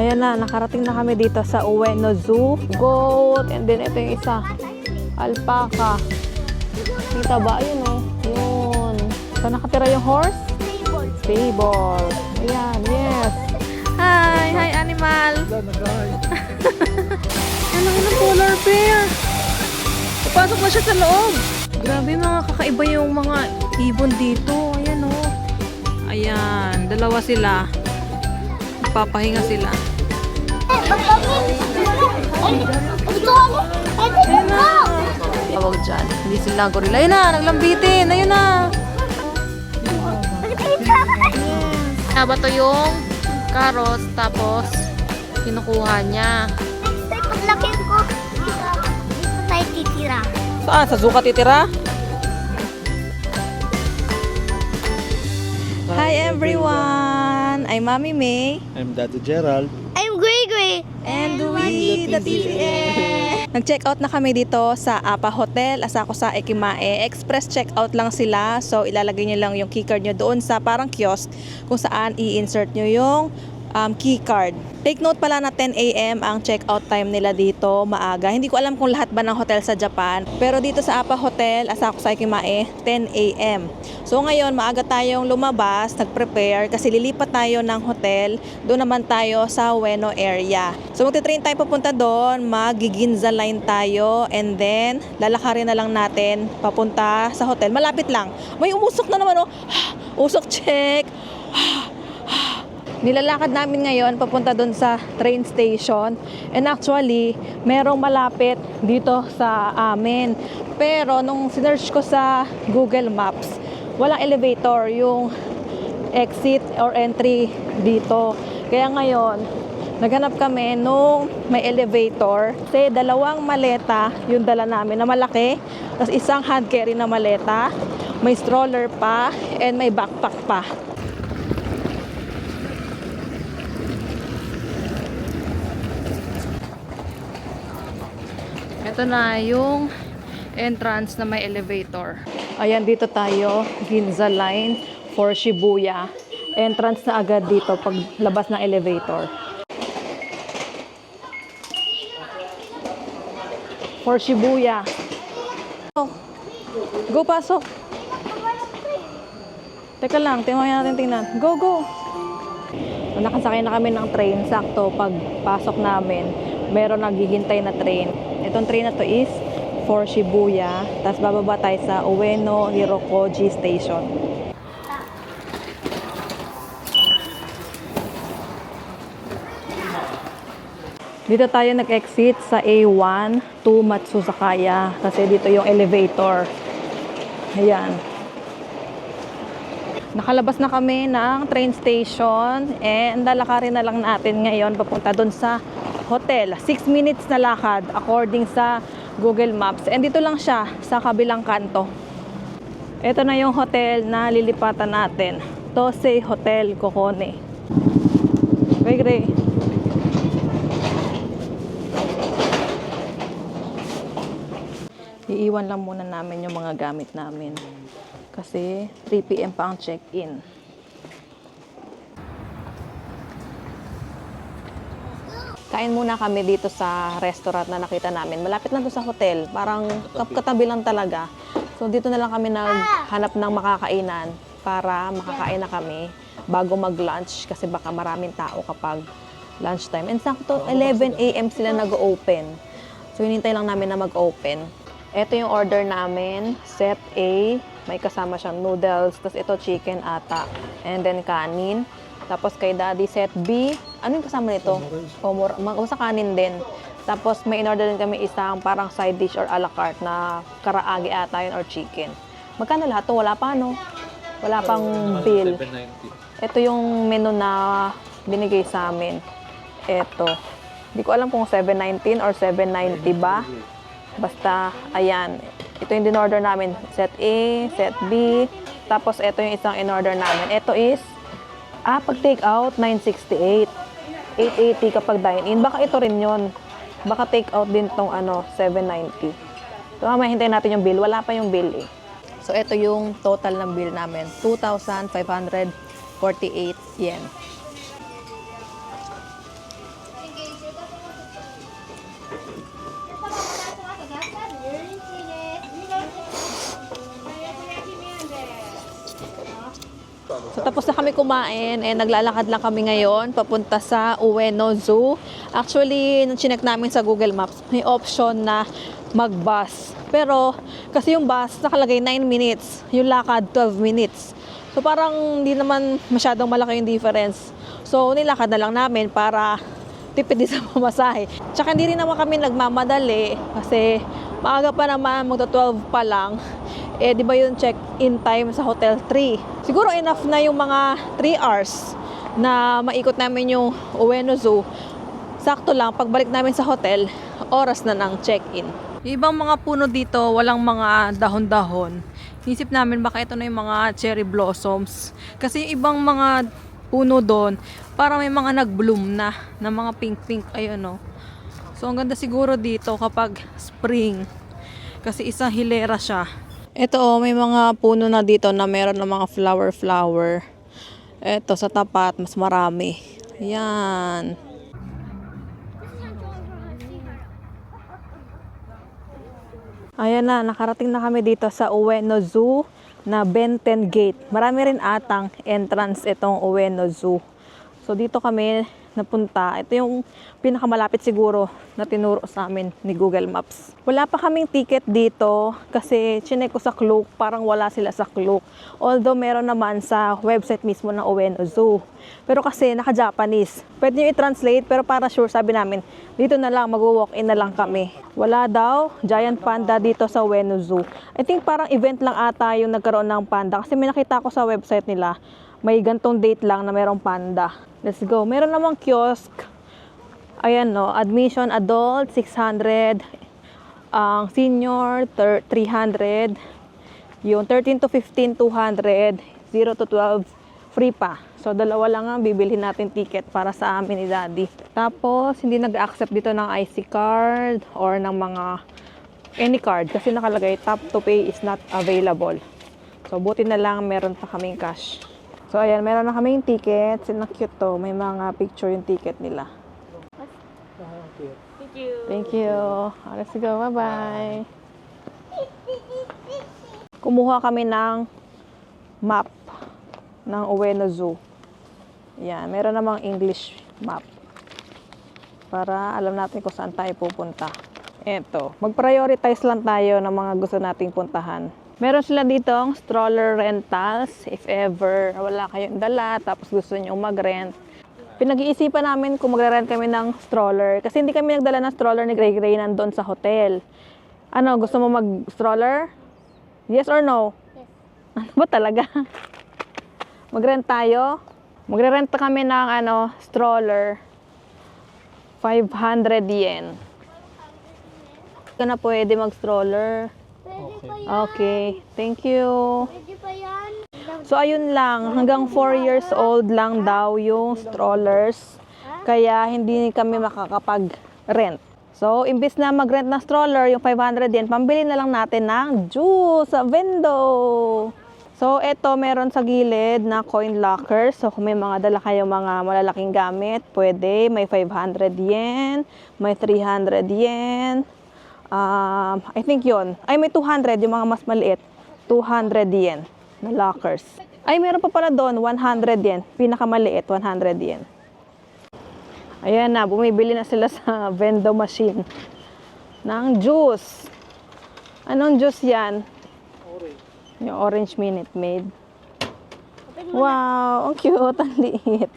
Ayan na, nakarating na kami dito sa Ueno Zoo. Goat, and then ito yung isa. Alpaca. Kita ba? Ayun o. Yun. Saan nakatira yung horse? Stable. Ayan, yes. Hi! Hi, animal! Ano yung polar bear? Papasok na siya sa loob. Grabe, mga kakaiba yung mga ibon dito. Ayan o. Ayan, dalawa sila. Papahinga sila. Ayun na. Tawag dyan. Hindi sila gorilla. Ayun na, naglambitin. Ayun na. Nabato yung carrots, tapos kinukuha niya. Paglaki ko, dito tayo titira. Saan? Sa zoo ka titira? Hi everyone! I'm Mommy May. I'm Daddy Gerald. I'm Gray. And we, the TVN. Nag-check out na kami dito sa APA Hotel, Asako sa Ekimae. Express check out lang sila. So ilalagay nyo lang yung keycard nyo doon sa parang kiosk kung saan i-insert nyo yung keycard. Take note pala na 10 a.m. ang check-out time nila dito, maaga. Hindi ko alam kung lahat ba ng hotel sa Japan. Pero dito sa APA Hotel, Asako sa Ekimae, 10 a.m. So ngayon, maaga tayong lumabas, nag-prepare kasi lilipat tayo ng hotel. Doon naman tayo sa Ueno area. So magte-train tayo papunta doon, mag-Ginza line tayo, and then lalakarin na lang natin papunta sa hotel. Malapit lang. May umusok na naman, oh. Usok check. Nilalakad namin ngayon papunta doon sa train station. And actually, merong malapit dito sa amin. Pero nung sinearch ko sa Google Maps, walang elevator yung exit or entry dito. Kaya ngayon, naghanap kami nung may elevator. Kasi 2 maleta yung dala namin na malaki. Tapos isang hand carry na maleta. May stroller pa and may backpack pa. Ito na yung entrance na may elevator. Ayan, dito tayo, Ginza Line for Shibuya. Entrance na agad dito pag labas ng elevator. For Shibuya. Go, pasok. Teka lang, tingnan natin, tingnan. Go, go. Nakasakay na kami ng train. Sakto, pag pasok namin, meron naghihintay na train. Itong train na to is for Shibuya. Tapos bababa tayo sa Ueno Hirokoji Station. Dito tayo nag-exit sa A1 to Matsusakaya. Kasi dito yung elevator. Ayan. Nakalabas na kami ng train station. And lalakarin na lang natin ngayon papunta doon sa hotel. 6 minutes na lakad according sa Google Maps. And dito lang siya sa kabilang kanto. Ito na yung hotel na lilipatan natin. Tosei Hotel Kokone. Okay, Gray. Iiwan lang muna namin yung mga gamit namin. Kasi 3 p.m. pa ang check-in. Kain muna kami dito sa restaurant na nakita namin. Malapit lang doon sa hotel. Parang katabi lang talaga. So dito na lang kami naghanap ng makakainan para makakain na kami bago mag-lunch kasi baka maraming tao kapag lunchtime. And sakto 11 a.m. sila nag-open. So hinintay lang namin na mag-open. Ito yung order namin. Set A. May kasama siyang noodles. Tapos ito chicken ata. And then kanin. Tapos kay Daddy, set B. Ano yung kasama nito? Sa kanin din. Tapos may in-order din kami isang parang side dish or a la carte na karaage ata yun or chicken. Magkano lahat to? Wala pa, no? Wala pang bill. Ito yung menu na binigay sa amin. Ito. Hindi ko alam kung 719 or 790 ba. Basta, ayan. Ito yung din-order namin. Set A, set B. Tapos ito yung isang in-order namin. Ito is pag take out, 968. 880 kapag dine-in. Baka ito rin yun. Baka take out din tong 790. So, mamaya hintayin natin yung bill. Wala pa yung bill eh. So, ito yung total ng bill namin. 2,548 yen. So tapos na kami kumain, naglalakad lang kami ngayon papunta sa Ueno Zoo. Actually, nung chinek namin sa Google Maps, may option na mag-bus. Pero kasi yung bus nakalagay 9 minutes, yung lakad 12 minutes. So parang hindi naman masyadong malaki yung difference. So nilakad na lang namin para tipid din sa pamasahe. Tsaka hindi rin naman kami nagmamadali kasi maaga pa naman, magto-12 pa lang. Di ba yung check-in time sa Hotel 3? Siguro enough na yung mga 3 hours na maikot namin yung Ueno Zoo. Sakto lang, pagbalik namin sa hotel, oras na ng check-in. Yung ibang mga puno dito, walang mga dahon-dahon. Isip namin baka ito na yung mga cherry blossoms. Kasi yung ibang mga puno doon, parang may mga nag-bloom na mga pink-pink, ayun no. So ang ganda siguro dito kapag spring. Kasi isang hilera siya. Ito may mga puno na dito na meron ng mga flower. Ito sa tapat, mas marami. Yan. Ayan na, nakarating na kami dito sa Ueno Zoo na Ben 10 Gate. Marami rin atang entrance itong Ueno Zoo. So dito kami napunta. Ito yung pinakamalapit siguro na tinuro sa amin ni Google Maps. Wala pa kaming ticket dito kasi chinek ko sa Klook, parang wala sila sa Klook. Although meron naman sa website mismo ng Ueno Zoo. Pero kasi naka-Japanese. Pwede nyo i-translate pero para sure sabi namin, dito na lang, mag-walk-in na lang kami. Wala daw, giant panda dito sa Ueno Zoo. I think parang event lang ata yung nagkaroon ng panda kasi may nakita ko sa website nila. May gantong date lang na merong panda. Let's go. Meron namang kiosk. Ayan no, admission adult 600, ang senior 300, yung 13 to 15 200, 0 to 12 free pa. So dalawa lang ang bibilhin natin ticket para sa amin ni Daddy. Tapos hindi nag-accept dito ng IC card or ng mga any card kasi nakalagay tap to pay is not available. So buti na lang meron pa kaming cash. So ayan, meron na kaming ticket. Sila cute to. May mga picture yung ticket nila. Thank you. Thank you. Let's go. Bye-bye. Kumuha kami ng map ng Ueno Zoo. Yan, meron namang English map. Para alam natin kung saan tayo pupunta. Eto, mag-prioritize lang tayo ng mga gusto nating puntahan. Meron sila ditong stroller rentals if ever wala kayong dala tapos gusto nyo mag-rent. Pinag-iisipan namin kung magre-rent kami ng stroller kasi hindi kami nagdala ng stroller ni Gray Gray nandun sa hotel. Ano, gusto mo mag-stroller? Yes or no? Yes. Ano ba talaga? Mag-rent tayo? Magre-rent kami ng stroller. 500 yen. Ka na pwede mag-stroller. Pwede pa yan. Okay, thank you. Pwede pa yan. So ayun lang, hanggang 4 years old lang daw yung strollers. Kaya hindi kami makakapag-rent. So imbis na mag-rent ng stroller, yung 500 yen, pambili na lang natin ng juice sa vendo. So eto, meron sa gilid na coin locker. So kung may mga dala kayong mga malalaking gamit, pwede. May 500 yen, may 300 yen. I think yon. Ay, may 200, yung mga mas maliit. 200 yen na lockers. Ay, meron pa pala doon, 100 yen. Pinakamaliit, 100 yen. Ayan na, bumibili na sila sa vendo machine ng juice. Anong juice yan? Orange. Yung orange Minute Maid. Wow, ang cute, ang liit.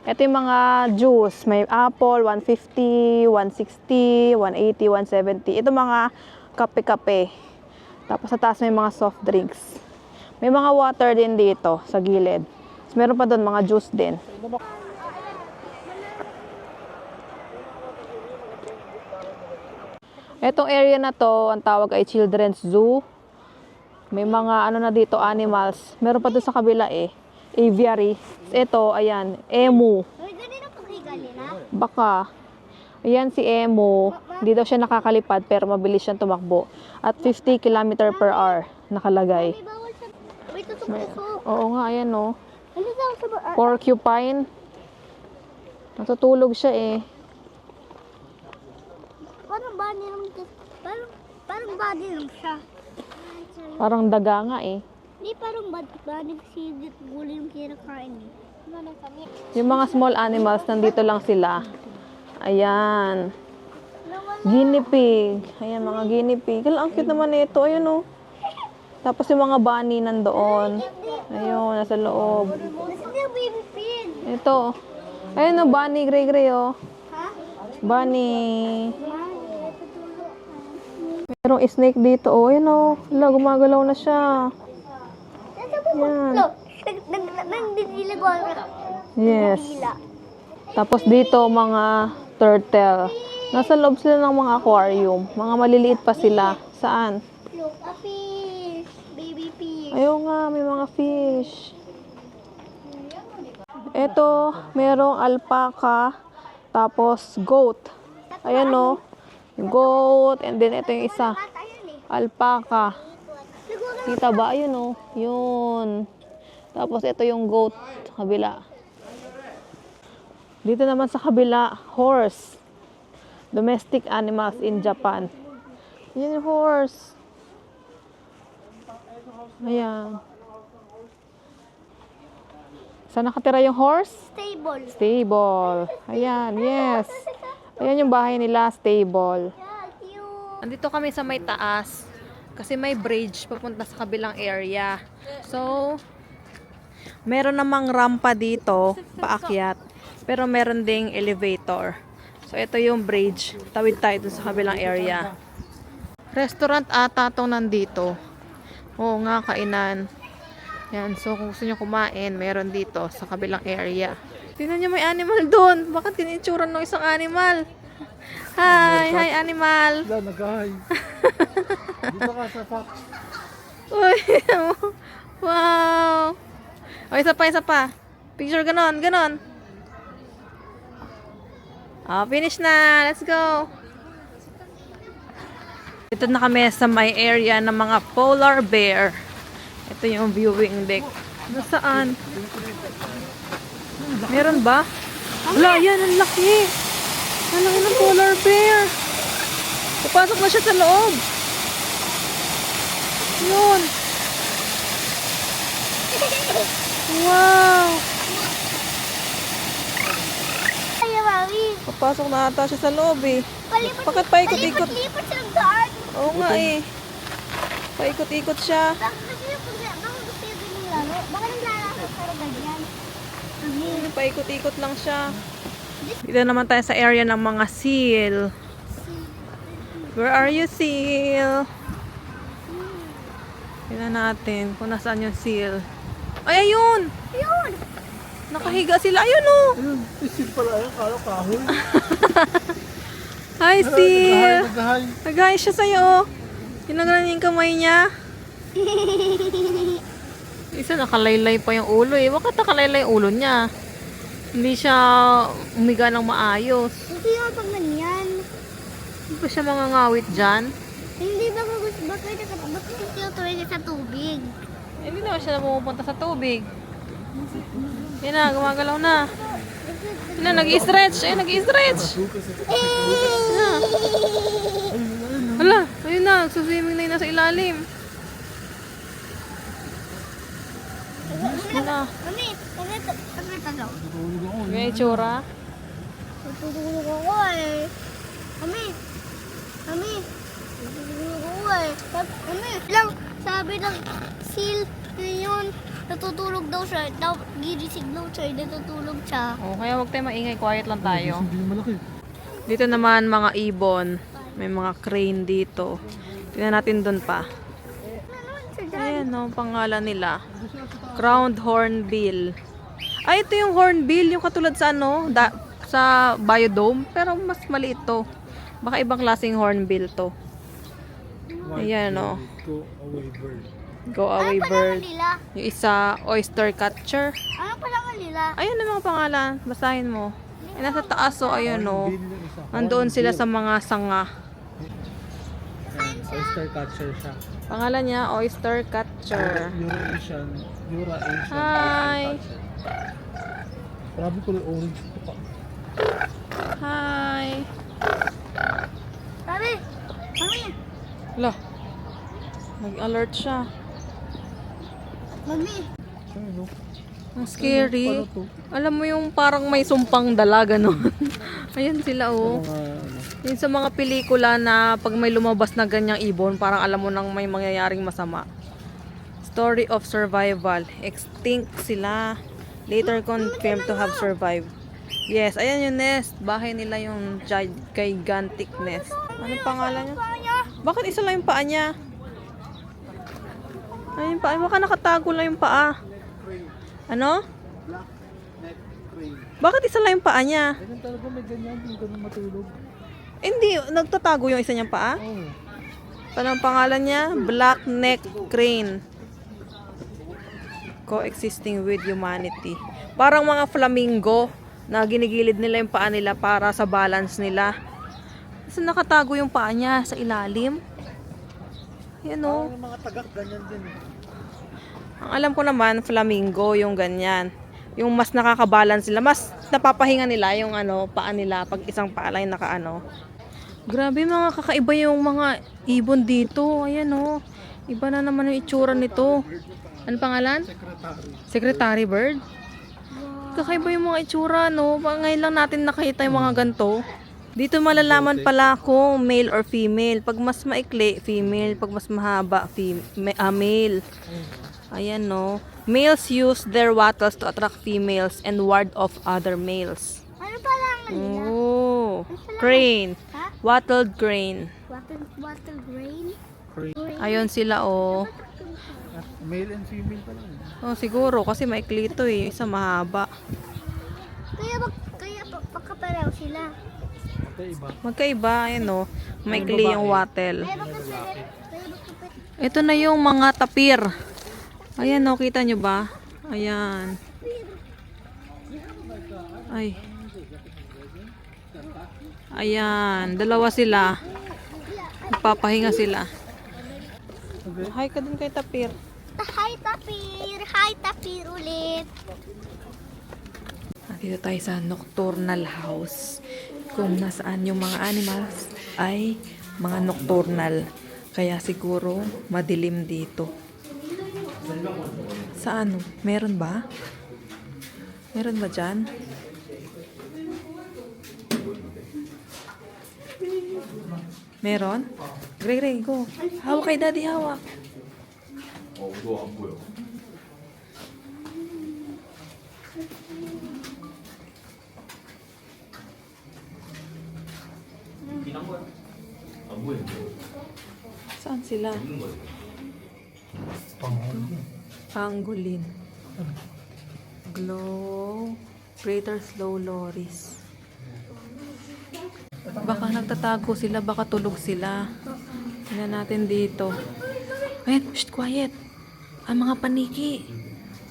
Ito yung mga juice. May apple, 150, 160, 180, 170. Ito mga kape-kape. Tapos sa taas may mga soft drinks. May mga water din dito sa gilid. Tapos meron pa doon mga juice din. Etong area na to, ang tawag ay Children's Zoo. May mga na dito, animals. Meron pa doon sa kabila aviary. Ito, ayan, emu. Ay, ganito pakigali na. Baka. Ayan si emu. Hindi daw siya nakakalipad pero mabilis siyang tumakbo. At 50 km per hour nakalagay. May bawal sa... Wait, ito sa puso. Oo nga, ayan no. Ano daw sa... Porcupine. Natutulog siya Parang body lang. Parang body lang siya. Parang daga nga eh. Hindi parang body kasi gulay yung kinakain eh. Ano kami? Yung mga small animals, nandito lang sila. Ayan. Guinea pig. Ayan, mga guinea pig. Ang cute naman ito. Ayan oh. Tapos yung mga bunny nandoon. Ayun, nasa loob. Nasaan yung baby pig? Ito. Ayun oh, bunny, gray-gray oh. Ha? Bunny. Merong snake dito oh. Ayun oh. Hala, gumagalaw na siya. Nasaan po? Yan. Look, nagdidila ko. Yes. Tapos dito, mga turtle. Nasa loob sila ng mga aquarium. Mga maliliit pa sila. Saan? Look, a fish. Baby fish. Ayun nga, may mga fish. Ito, merong alpaca. Tapos goat. Ayan o. Goat. And then ito yung isa. Bata yan eh. Alpaca. Siguro. Kita ba? Ayun o. Yun. Tapos ito yung goat. Sa kabila. Dito naman sa kabila, horse. Domestic animals in Japan. Yan yung horse. Ayan. Saan nakatira yung horse? Stable. Stable. Ayan, yes. Ayan yung bahay nila, stable. Yeah, cute. Andito kami sa may taas. Kasi may bridge papunta sa kabilang area. So, meron namang rampa dito, paakyat. Pero meron ding elevator. So, ito yung bridge. Tawid tayo dun sa kabilang area. Restaurant ata tong nandito. Oo nga, kainan. Yan. So, kung gusto nyo kumain, meron dito sa kabilang area. Tingnan nyo, may animal doon. Bakit kinitsura ng isang animal? Hi! Hi, animal! Wala, nag-hi. Dito ka sa fox. Uy! Wow! O, isa pa. Picture ganon, ganon. Finish na. Let's go. Ito na kami sa may area ng mga polar bear. Ito yung viewing deck. Nasaan? Meron ba? Wala, yan. Ang laki. Ang laki ng polar bear. Papasok na siya sa loob. Yun. Wow. Ay, mami. Papasok na ata siya sa loob eh. Palipot. Bakit paikot-ikot? Palipot siya ng daan. Oo nga eh. Paikot-ikot siya. Bakit gusto niyo ganun laro? Bakit naglalaro pero ganyan? Paikot-ikot lang siya. Dito naman tayo sa area ng mga seal. Where are you, seal? Tingnan natin kung nasaan yung seal. Ay, ayun! Yun! Nakahiga sila. Ayun oh! Ayun, isil pala yun. Kala kahoy. Hi, seal! Nag-hi. Nag-hi siya sa'yo. Tinanggalan yung kamay niya. Isa nakalaylay pa yung ulo eh. Bakit nakalaylay yung ulo niya? Hindi siya umiga ng maayos. Hindi nga pag ganyan. Hindi ba siya mangangawit dyan? Hindi ba gusto ba gusto tuwing sa tubig? Hindi naman siya na pumupunta sa tubig. Yan na, gumagalaw na. Yan na, nag-i-stretch. Ayun, nag-i-stretch. Hala, ayun na, nagsuswimming na yun nasa ilalim. Hala, Mami, pagkita daw. Tulog ako. may itsura. Tutulog ako eh. Mami, tutulog ako eh. Mami, lang, sabi ng seal ngayon, natutulog daw siya. Gigising daw siya, natutulog siya. Oh, kaya huwag tayo maingay, quiet lang tayo. Hindi malaki. Dito naman mga ibon. May mga crane dito. Tingnan natin doon pa. Ayan no, pangalan nila. Crowned hornbill. Ay, ito yung hornbill, yung katulad sa ano, sa biodome, pero mas maliit to. Baka ibang klaseng hornbill to. Ayan no. Go away bird. Go away Ano pala bird. nila? Yung isa, oyster catcher. Ano pala nila? Ayun na mga pangalan, basahin mo. Ay, nasa taas o, ayun o. Bill yung isa. Nandoon sila sa mga sanga. Oyster catcher siya. Pangalan niya, oyster catcher. Eurasian. Eurasian. Hi! oyster catcher. Grabe kulay orange ito pa. Hi! Nag-alert siya. Mami, Ano? Ang scary. Ano to? Alam mo yung parang may sumpang dala, gano'n. Ayan sila, oh. Mga ano? Yun sa mga pelikula na pag may lumabas na ganyang ibon, parang alam mo nang may mangyayaring masama. Story of survival. Extinct sila. Later confirmed to have survived. Yes, ayan yung nest. Bahay nila yung gigantic nest. Ano pangalan niya? Bakit isa lang yung paa niya? Ay, yung paa. Baka nakatago lang yung paa. Ano? Black neck crane. Bakit isa lang yung paa niya? Ganyan talaga may ganyan. Hindi ganun matulog. Hindi, nagtatago yung isa niyang paa? Oh. Ano ang pangalan niya? Black neck crane. Coexisting with humanity. Parang mga flamingo na ginigilid nila yung paa nila para sa balance nila. Kasi nakatago yung paa niya sa ilalim. Yan o. Yung mga tagak ganyan din. Ang alam ko naman, flamingo yung ganyan. Yung mas nakakabalance sila. Mas napapahinga nila yung paa nila pag isang paa lang yung nakaano. Grabe mga kakaiba yung mga ibon dito. Ayan o. Iba na naman yung itsura nito. Ano pangalan? Secretary. Secretary bird? Kakaiba yung mga itsura, no? Ngayon lang natin nakita yung mga ganito. Dito malalaman pala kung male or female. Pag mas maikli, female. Pag mas mahaba, male. Ayan, no? Males use their wattles to attract females and ward off other males. ano pala ang kanina? Oh, crane. Ha? Wattled crane. Wattle grain? Crane. Ayun sila, oh. Male and female pa lang. Oh, siguro kasi maikli ito eh. Isa mahaba. Kaya pagkapareho sila. Kaya iba. Magkaiba, ayan, no? Maikli yung wattle. Kaya bakit Ito na yung mga tapir. Ayan, no, kita nyo ba? Ayan. Ay. Ayan, dalawa sila. Nagpapahinga sila. Hi ka din kay tapir. Hi tapir! Hi tapir ulit! Dito tayo sa nocturnal house. Kung nasaan yung mga animals ay mga nocturnal. Kaya siguro madilim dito. Sa ano? Meron ba? Meron ba dyan? Meron? Gray, go. Hawak kay daddy, hawak. Saan sila? Pangolin. Glow. Greater slow loris. Baka nagtatago sila, baka tulog sila. Tingnan natin dito. Ayan, shh, quiet. Ang mga paniki.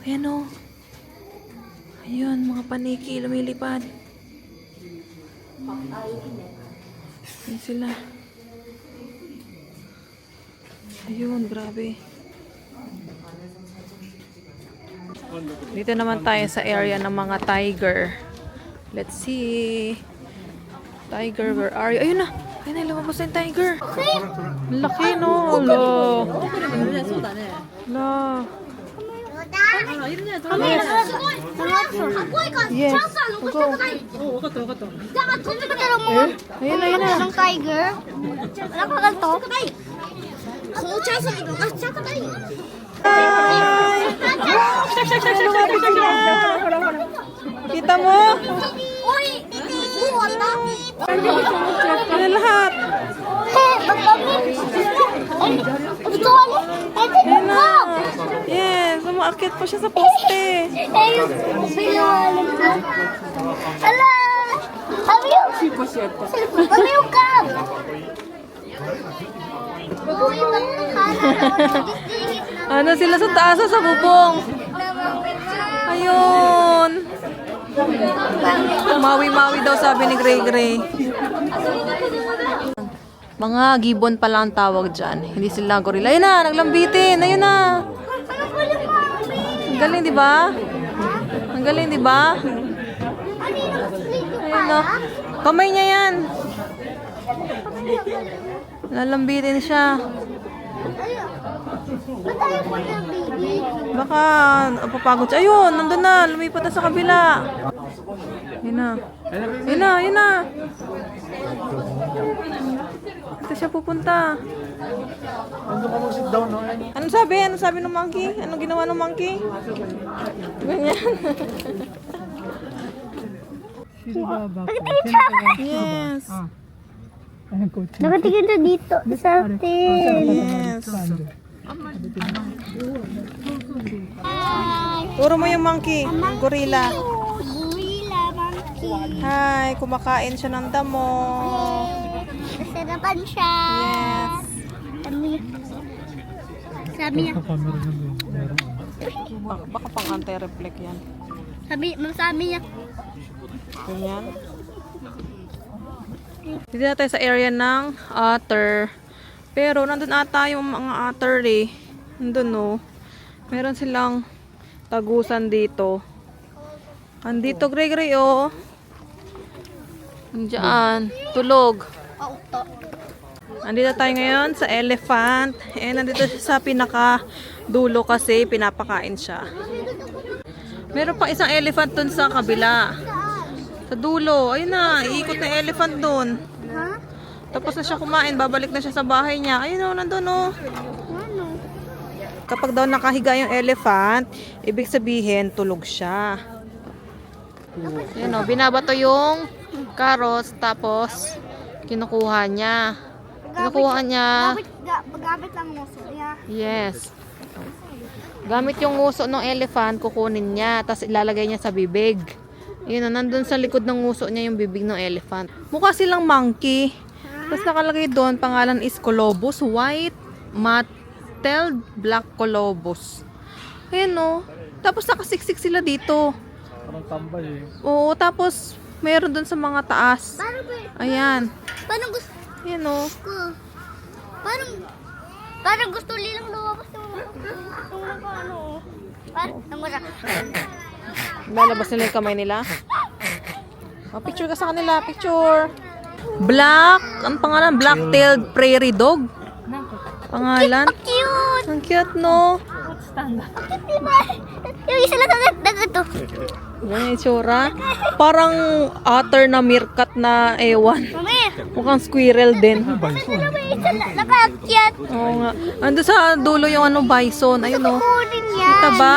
Ayan o. Ayun, mga paniki, lumilipad. Ayan sila. Ayun, grabe. Dito naman tayo sa area ng mga tiger. Let's see. Tiger, where are you? Ayun na! Ayun na, lumabas na yung tiger. Ang laki, no? Alo. Alo. Yes. Go. Ayun na, ayun na. Ang tiger? Wala ka ganito? Hi! Ay, lumapit sila. Kita mo? Uy! Wala! Ano lahat? Ito ano? Ito Ayun na. Yes, umaakit pa siya sa poste. Ala! Kami yung cab! Ano sila sa taas sa bubong? Ayun. Mawi-mawi daw sabi ni Gray Gray. Mga gibbon pala ang tawag dyan. Hindi sila gorilla. Ayun na, naglambitin. Ayun na. Ang galing, di ba? Ang galing, di ba? Ayun na. Kamay niya yan. Lalambitin siya. Ayun. Ba't tayo po na, baby? Baka papagod siya. Ayun, nandun na. Lumipat na sa kabila. Yun na. Yun na, yun na. Ito siya pupunta. Nandun ka mag-sit down, no? Anong sabi? Anong sabi ng monkey? Anong ginawa ng monkey? Ganyan. Sino ba ba? Yes. Ayun, coach. Nakatingin na dito sa atin. Yes. Hi! Turo mo yung monkey. Gorilla. Gorilla monkey. Hi, kumakain siya ng damo. Nasarapan siya. Yes. Sabi niya, Camera na yun. Meron. Baka pang anti-reflect yan. sabi niya, Ganyan. Dito na tayo sa area ng otter. Pero nandun ata yung mga otter eh. Nandun no. Meron silang tagusan dito. Andito Gregory oh. Andiyan. Tulog. auto. Andito tayo ngayon sa elephant. Nandito siya sa pinaka dulo kasi pinapakain siya. Meron pa isang elephant dun sa kabila. Sa dulo. Ayun na. Iikot na yung elephant dun. Ha? Tapos na siya kumain. Babalik na siya sa bahay niya. Ayun o. Nandun o. Ano? Kapag daw nakahiga yung elephant, ibig sabihin tulog siya. Ayun o. Binabato yung carrots. Tapos kinukuha niya. Kinukuha niya. Gamit lang nguso niya. Yes. Gamit yung nguso ng elephant, kukunin niya. Tapos ilalagay niya sa bibig. Yun o, nandun sa likod ng nguso niya yung bibig ng elephant. Mukha silang monkey. Tapos nakalagay doon, pangalan is Colobus. White, mottled, black Colobus. Ayan o. Tapos nakasiksik sila dito. Parang tambay eh. Oo, tapos mayroon doon sa mga taas. Ayan. Parang gusto Ayan o. ko. Parang gusto nilang lumabas ng ano. Parang Lalabas nila yung kamay nila. Oh, picture ka sa kanila. Picture. Black. Ang pangalan? Black-tailed prairie dog. Pangalan. cute! Ang cute, no? Cute, diba? Yung isa lang na ito. Yan yung itsura. Parang otter na meerkat na ewan. Mami! Mukhang squirrel din. Ano ba yung isa lang nakakyat? Oo nga. Ando sa dulo yung ano, bison. Ayun, no? Kunin yan. Kita ba?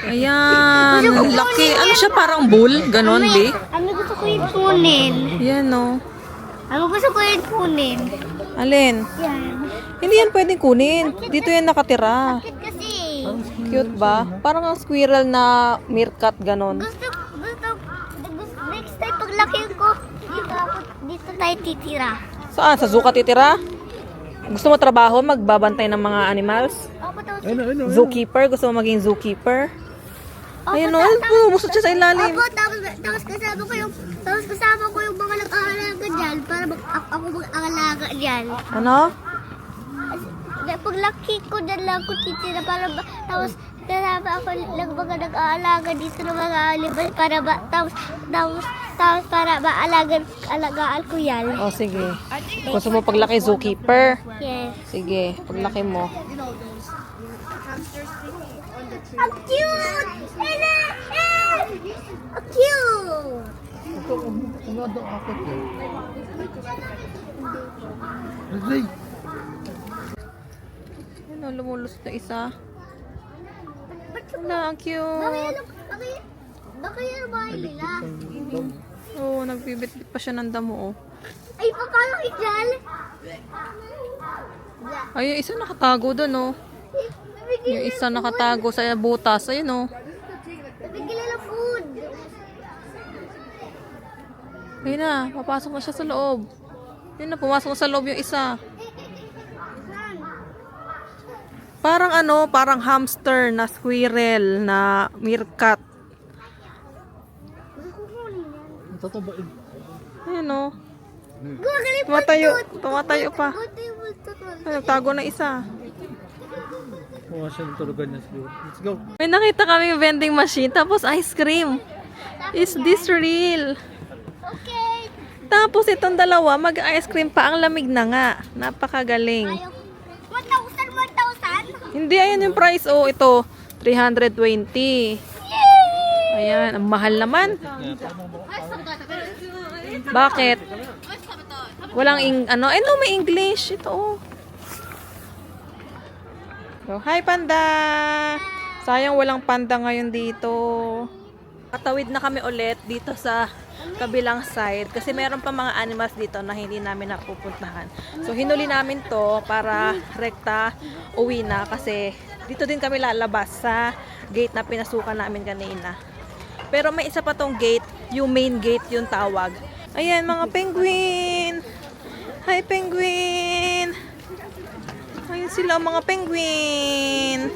Ayan. Laki. Ano siya? Parang bull? Ganon, di? Ano gusto ko yung kunin? Yan, no? Ano gusto ko yung kunin? Alin? Yan. Hindi yan pwedeng kunin. Dito yan nakatira. Bakit kasi? Cute ba? Parang ang squirrel na meerkat, ganon. Gusto, next time paglaki ko, dito tayo titira. Saan? Sa zoo ka titira? Gusto mo trabaho? Magbabantay ng mga animals? Opo, tapos, Ayun. Zookeeper? Gusto mo maging zookeeper? Ayun o, busot siya sa ilalim. Opo, tapos kasama ko yung mga nag-aalaga dyan para ako mag-aalaga dyan. Ano? Paglaki ko dyan lang ako titira tapos kasama ako lang mga nag-aalaga dito ng mga alibay tapos para alagaan ko yan. O, sige. Gusto mo paglaki zookeeper? Yes. Sige, paglaki mo. Ang cute! Ang cute! Ito, umado ako ito. Rizay! Ano, lumulus na isa. Wala, ang cute. Baka yan ang bahay nila. Oo, nagbibit-bit pa siya ng damo, oh. Ay, paano ikal? Ay, yung isa nakatago doon, oh. Yung isa nakatago sa butas. Ayun, oh. Nabigyan ng food. Ayun na, papasok na siya sa loob. Ayun na, pumasok na sa loob yung isa. Parang ano, parang hamster na squirrel na meerkat. Tatabain. Ayun, oh. Gagaling Tumatayo pa. Ay, nagtago na isa. Mukha siya natulugan niya siguro. Let's go. May nakita kami vending machine, tapos ice cream. Is this real? Okay. Tapos itong dalawa, mag-ice cream pa. Ang lamig na nga. Napakagaling. Ayaw. 1,000 Hindi, ayan yung price. Oh, ito. 320. Ayan, ang mahal naman. Bakit? Walang ano? Eh, no, may English. Ito, oh. So, hi, panda! Sayang walang panda ngayon dito. Patawid na kami ulit dito sa kabilang side kasi meron pa mga animals dito na hindi namin napupuntahan. So hinuli namin to para rekta uwi na kasi dito din kami lalabas sa gate na pinasukan namin kanina. Pero may isa pa tong gate, yung main gate yung tawag. Ayan mga penguin! Hi penguin! Ayun sila mga penguin!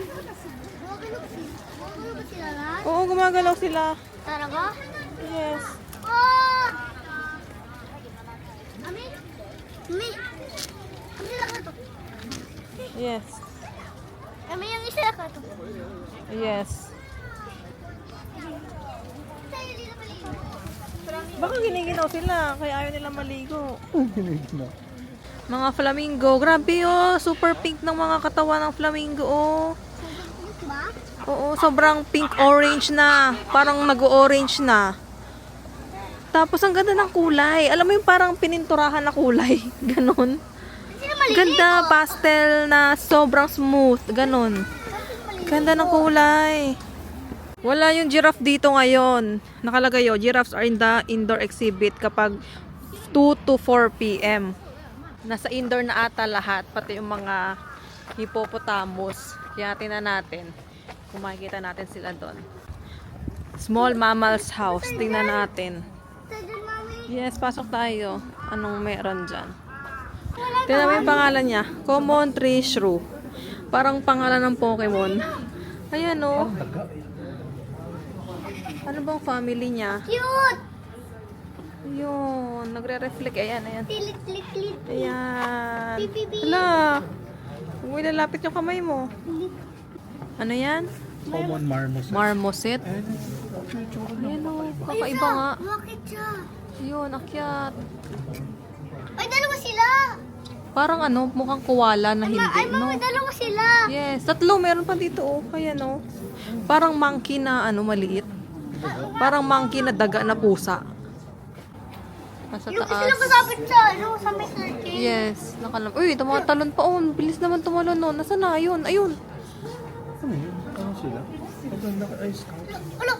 Ano ba sila lahat? Oo, gumagalaw sila. Talaga? Yes. Oh! Ami? Ami? Ang sila ka to? Yes. Ami, yung isa ka to? Yes. Tayo dito maligo. Baka giniginaw sila, kaya ayaw nila maligo. Giniginaw. Mga flamingo. Grabe oh, super pink ng mga katawan ng flamingo oh. Ba? Oo, sobrang pink-orange na. Parang nag-orange na. Tapos ang ganda ng kulay. Alam mo yung parang pininturahan na kulay. Ganon. Sila maligo. Ganda, pastel na sobrang smooth. Ganon. Ganda ng kulay. Wala yung giraffe dito ngayon. Nakalagay yun, giraffes are in the indoor exhibit kapag 2 to 4 p.m. Nasa indoor na ata lahat, pati yung mga hippopotamus. Kaya tingnan natin kung makikita natin sila doon. Small Mammals House. Tingnan natin. Tayo, mami. Yes, pasok tayo. Anong meron dyan? Tingnan mo yung pangalan niya. Common Tree Shrew. Parang pangalan ng Pokemon. Ayan o. Ano bang family niya? Cute! Yun. Nagre-reflect. Ayan, ayan. Tilit-lit-lit. Ayan. Pipipi. Hala. Huwag lalapit yung kamay mo. Ano yan? Common marmoset. Marmoset. Ayan o. Kakaiba nga. Bakit siya? Yun, akyat. Ay, dalawa sila! Parang ano, mukhang koala na hindi, Ay, no? mami, dalawa sila! Yes, tatlo. Meron pa dito, oh. Kaya, no? Parang monkey na, ano, maliit. Parang monkey na daga na pusa. Nasa Yung sila taas. kasapit sa, ano, sa may circle. Yes, nakalam. Uy, tumatalon pa, oh. Bilis naman tumalon, no? Nasaan na? Ayun, ayun. Ano yun? Ano sila? Ang ganda ka ice cream. Ano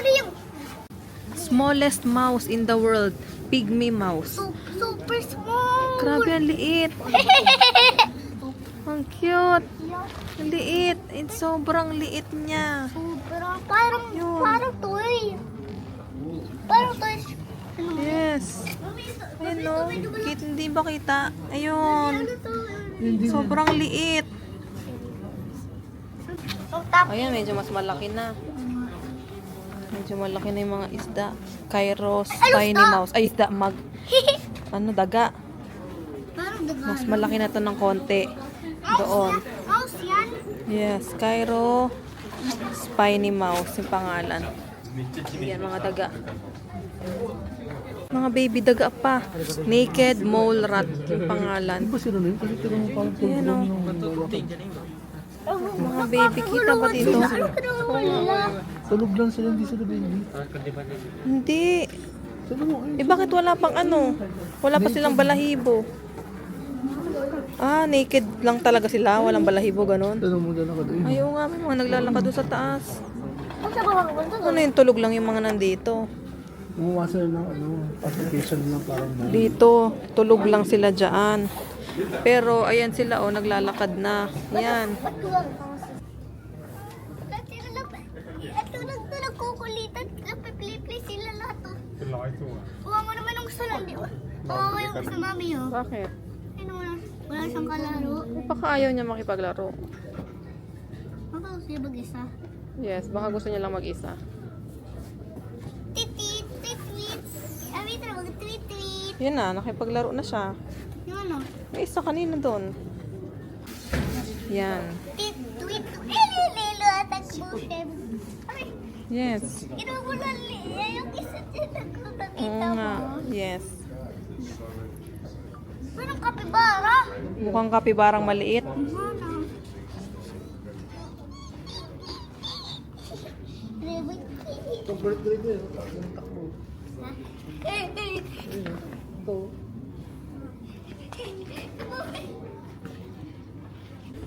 yung Smallest mouse in the world. Pygmy mouse. super small? Grabe, ang liit. Ang cute. Ang liit. It's sobrang liit niya. Sobrang, parang, Yun. parang toy. Parang toy. Ano? Yes. Ayun, no? Hindi ba kita? Ayun. Ano to? Sobrang liit. Ang tap. Ayan, medyo mas malaki na. Medyo malaki na yung mga isda. Kairos, spiny mouse. Ay, isda, ano, daga. Parang daga. Mas malaki na to ng konti. Doon. Mouse yan? Yes, Cairo, spiny mouse, yung pangalan. Yan, mga daga. Mga baby daga pa. Naked mole rat, yung pangalan. Ano ba sila na yun? Kasi tira mo parang Ayan, oh. tulog. Mga baby, kita ba dito? Ano ka nila? Tulog lang sila, hindi sila baby. Hindi. Sila mo, ay. Eh, bakit wala pang ano? Wala pa silang balahibo. Ah, naked lang talaga sila. Walang balahibo, ganun. Tanong mo dala ka doon. Ayaw nga, may mga naglalakad doon sa taas. Ang sa baba ko ba? Ano yung tulog lang yung mga nandito? Gumawa sila ng ano, application lang parang mo. Dito, tulog lang sila dyan. Pero, ayan sila, oh, naglalakad na. Yan. Ba't tuwag? Ito nagkukulitan. Napiplipli sila lahat. Oh. Kuha mo naman ang gusto lang, di ba? Kuha yung gusto mami, oh. Bakit? Ano wala siyang kalaro. Baka ayaw niya makipaglaro. Baka gusto niya mag-isa. Yes, baka gusto niya lang mag-isa. Titit, titwit. Abi, ito na mag-tweet-tweet. Yan na, nakipaglaro na siya. Yung ano? May isa kanina doon. Yan. Tit-tweet. Lilo at nagbuhem. Ay, Yes. inubulali. Yung isa dyan Oo nagkutakita nga. mo. Yes. Parang kapibara. Mukhang kapibarang maliit. Ano? Complete grade yun. Ang takbo. Ito.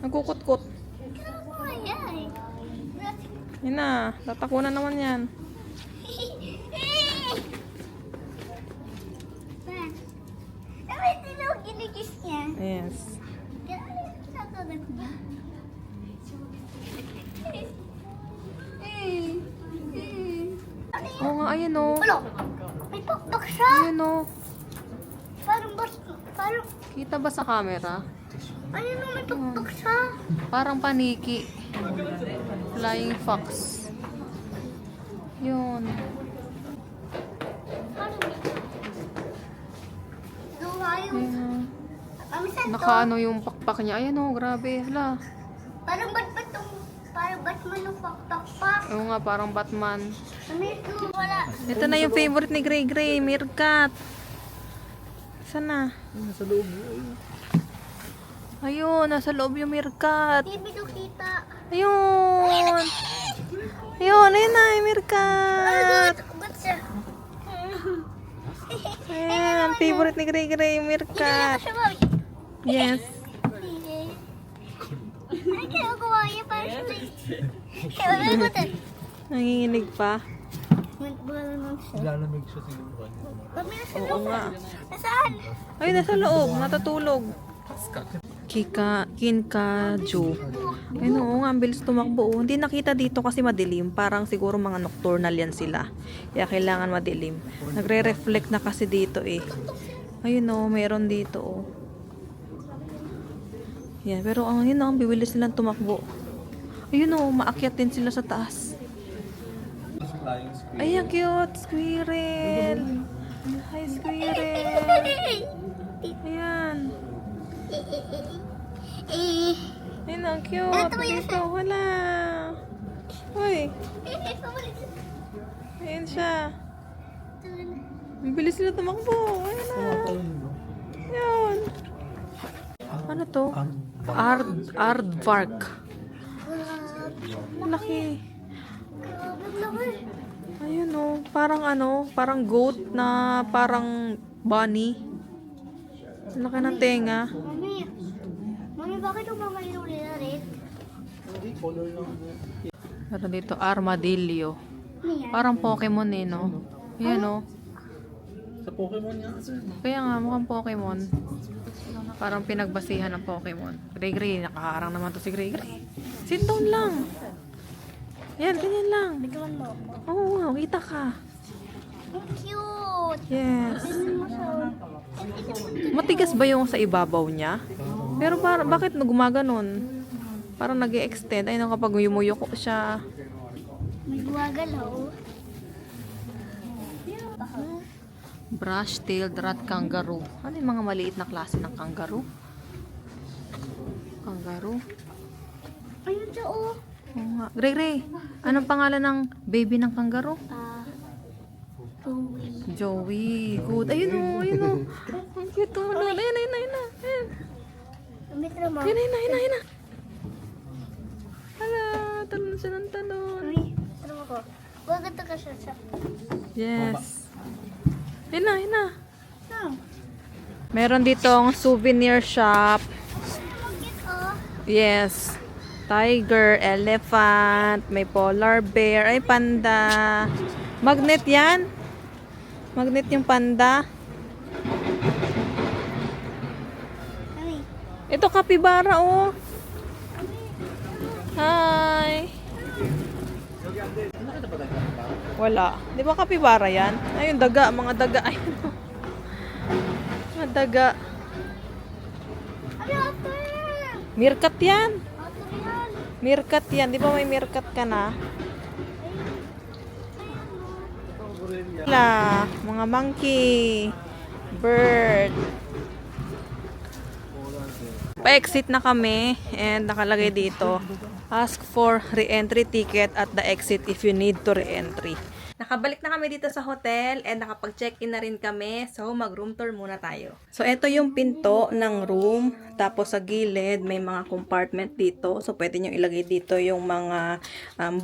Nagkukutkot. Yan na, tatakunan naman yan. Kinikis niya. Yes. Kakagat niya. Oo nga, ayan o. Wala! May pakpak siya! Ayan o. Parang, Kita ba sa camera? ayun o, may pakpak siya. Parang paniki. Flying fox. Yun. Duha yung, Ayan. kamisan to. Nakaano yung pakpak niya. Ayan o, grabe. Hala. Parang ba't tong, parang ba't man yung pakpak? Oo nga, parang Batman. Amigo, wala. Ito na yung favorite ni Gray Gray, Meerkat. Saan na? Nasa loob. Ayun, nasa loob yung Meerkat. Hindi ko kita. Ayun. Ayun, ayun na yung Meerkat. Ba't siya? Ayan, favorite ni Gray Gray, yung Hindi Meerkat. siya, mami. Yes. Ano ginagawa niya? Parang siya like... Wala ko tayo. Nanginginig pa. Wala naman siya. Lalamig siya siguro. Mami, nasa Oo loob. nga. Nasaan? Ay, nasa loob. Natutulog. Kinkaju. Ay, oo nga. Ang bilis tumakbo. Oh. Hindi nakita dito kasi madilim. Parang siguro mga nocturnal yan sila. Kaya kailangan madilim. Nagre-reflect na kasi dito eh. Ayun oh, meron dito oh. Yan, pero ang yun oh, ang bibilis silang tumakbo. Ayun oh, maakyat din sila sa taas. Ay, ang cute! Squirrel! Hi, squirrel! Ayan. Ayun, ang cute. Dito, wala. Uy, ayun siya. Ang bilis sila tumakbo. Ayun na. Ayun. Ano to? Aardvark. Laki. Ayun oh, parang ano, parang goat na parang bunny. Laki ng tenga. Mami, bakit yung mga ilaw nila red? Hindi, color lang. Meron dito armadillo. Ano yan? Parang Pokemon eh, no? Ayan oh. Sa Pokemon niya kasi. Kaya nga, mukhang Pokemon. Parang pinagbasihan ng Pokemon. Gray Gray, nakaharang naman to si Gray Gray. Sit down lang. Yan, ganyan lang. Bigyan mo ako. Oo, wow, kita ka. Ang cute! Yes. Tingnan mo siya. Matigas ba yung sa ibabaw niya? Pero bakit gumaganon? Parang nag-i-extend. Ayun, kapag yumuyok siya. May gumagalaw. Brush-tailed rat kangaroo. Ano yung mga maliit na klase ng kangaroo? Kangaroo? Ayun siya, oh. Oo nga. Gray Gray, anong pangalan ng baby ng kangaroo? Joey. Joey. Good. Ayun o, ayun o. Ang cute o. Ayun, ayun, ayun, ayun. Ayun, Amit naman. ayun, ayun, ayun, ayun. Hala, talon siya ng talon. Mami, tanong ako. Gaganda ka siya. Yes. Ayun na, ayun na. No. Meron ditong souvenir shop. Bakit, oh? Yes. Tiger, elephant, may polar bear, ay panda. Magnet yan. Magnet yung panda. Mami. Ito capybara oh. Hi. Wala. Di ba capybara yan? Ayun, daga. Mga daga. Ayun. Mga daga. Ano ate? Meerkat yan. Ate yan. Meerkat yan. Di ba may meerkat ka na? Wala. Mga monkey. Bird. Pa-exit na kami and nakalagay dito, ask for re-entry ticket at the exit if you need to re-entry. Nakabalik na kami dito sa hotel and nakapag-check-in na rin kami. So, mag-room tour muna tayo. So, ito yung pinto ng room. Tapos, sa gilid, may mga compartment dito. So, pwede nyo ilagay dito yung mga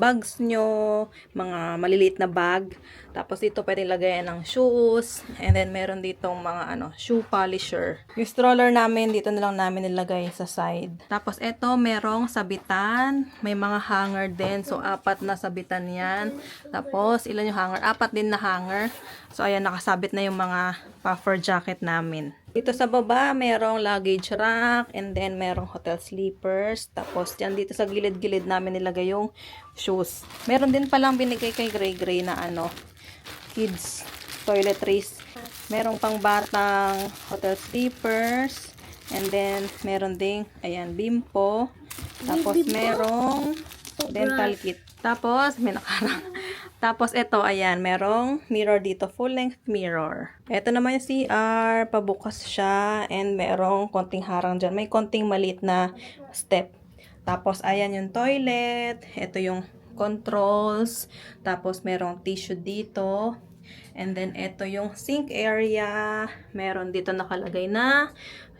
bags nyo, mga maliliit na bag. Tapos, dito pwede lagayan ng shoes. And then, meron ditong mga shoe polisher. Yung stroller namin, dito na lang namin nilagay sa side. Tapos, ito, merong sabitan. May mga hanger din. So, 4 na sabitan yan. Tapos, ilan yung hanger? 4 din na hanger. So, ayan, nakasabit na yung mga puffer jacket namin. Dito sa baba, merong luggage rack. And then, merong hotel sleepers. Tapos, yan dito sa gilid-gilid namin nilagay yung shoes. Meron din palang binigay kay Gray na kids toiletries. Merong pang batang hotel sleepers. And then, meron ding, ayan, bimpo. Tapos, merong dental kit. Tapos, may nakarang. Tapos, ito, ayan, merong mirror dito. Full-length mirror. Ito naman yung CR. Pabukas siya. And merong konting harang dyan. May konting maliit na step. Tapos, ayan yung toilet. Ito yung controls. Tapos, merong tissue dito. And then, ito yung sink area. Meron dito nakalagay na